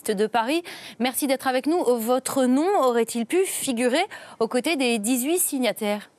socialiste de Paris. Merci d'être avec nous. Votre nom aurait-il pu figurer aux côtés des 18 signataires ?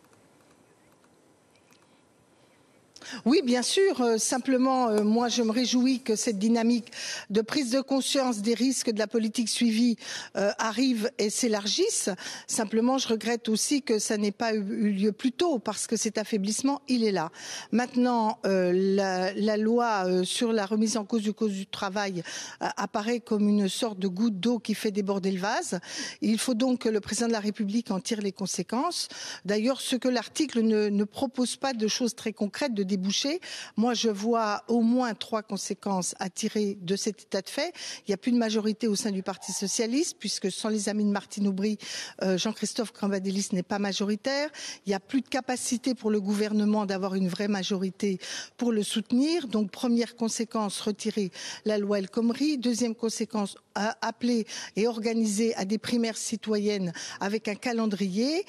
Oui, bien sûr. Simplement, moi, je me réjouis que cette dynamique de prise de conscience des risques de la politique suivie arrive et s'élargisse. Simplement, je regrette aussi que ça n'ait pas eu lieu plus tôt, parce que cet affaiblissement, il est là. Maintenant, la loi sur la remise en cause du travail apparaît comme une sorte de goutte d'eau qui fait déborder le vase. Il faut donc que le président de la République en tire les conséquences. D'ailleurs, ce que l'article ne propose pas de choses très concrètes, de débouchés. Moi, je vois au moins 3 conséquences à tirer de cet état de fait. Il n'y a plus de majorité au sein du Parti socialiste, puisque sans les amis de Martine Aubry, Jean-Christophe Cambadélis n'est pas majoritaire. Il n'y a plus de capacité pour le gouvernement d'avoir une vraie majorité pour le soutenir. Donc, première conséquence, retirer la loi El Khomri. Deuxième conséquence, appeler et organiser à des primaires citoyennes avec un calendrier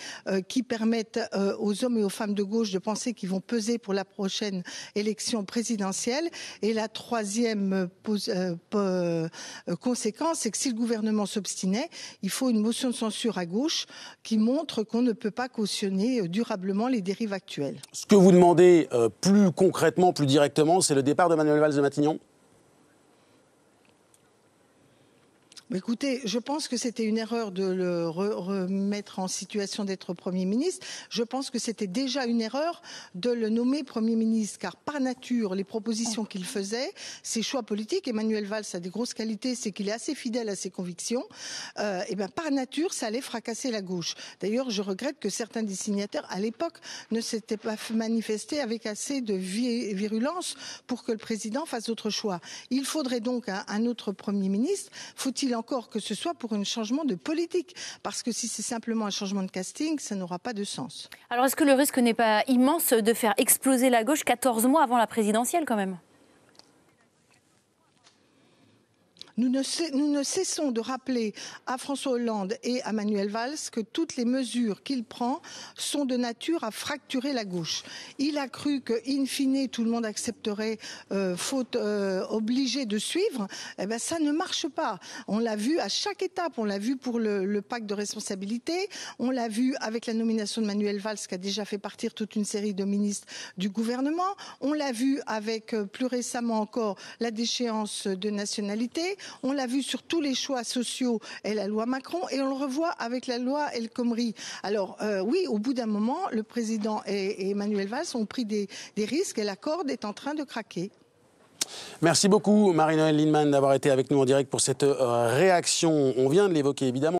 qui permettent aux hommes et aux femmes de gauche de penser qu'ils vont peser pour la prochaine élection présidentielle. Et la troisième conséquence, c'est que si le gouvernement s'obstinait, il faut une motion de censure à gauche qui montre qu'on ne peut pas cautionner durablement les dérives actuelles. Ce que vous demandez plus concrètement, plus directement, c'est le départ de Manuel Valls de Matignon ? Écoutez, je pense que c'était une erreur de le remettre en situation d'être Premier ministre. Je pense que c'était déjà une erreur de le nommer Premier ministre, car par nature, les propositions qu'il faisait, ses choix politiques, Emmanuel Valls a des grosses qualités, c'est qu'il est assez fidèle à ses convictions, et ben par nature, ça allait fracasser la gauche. D'ailleurs, je regrette que certains des signataires, à l'époque, ne s'étaient pas manifestés avec assez de virulence pour que le président fasse autre choix. Il faudrait donc un autre Premier ministre. Faut-il encore que ce soit pour un changement de politique, parce que si c'est simplement un changement de casting, ça n'aura pas de sens. Alors est-ce que le risque n'est pas immense de faire exploser la gauche 14 mois avant la présidentielle quand même ? Nous ne cessons de rappeler à François Hollande et à Manuel Valls que toutes les mesures qu'il prend sont de nature à fracturer la gauche. Il a cru que, in fine, tout le monde accepterait, faute obligée de suivre. Eh ben, ça ne marche pas. On l'a vu à chaque étape. On l'a vu pour le pacte de responsabilité. On l'a vu avec la nomination de Manuel Valls, qui a déjà fait partir toute une série de ministres du gouvernement. On l'a vu avec, plus récemment encore, la déchéance de nationalité. On l'a vu sur tous les choix sociaux et la loi Macron, et on le revoit avec la loi El Khomri. Alors oui, au bout d'un moment, le président et Emmanuel Valls ont pris des risques et la corde est en train de craquer. Merci beaucoup Marie-Noëlle Lienemann d'avoir été avec nous en direct pour cette réaction. On vient de l'évoquer évidemment.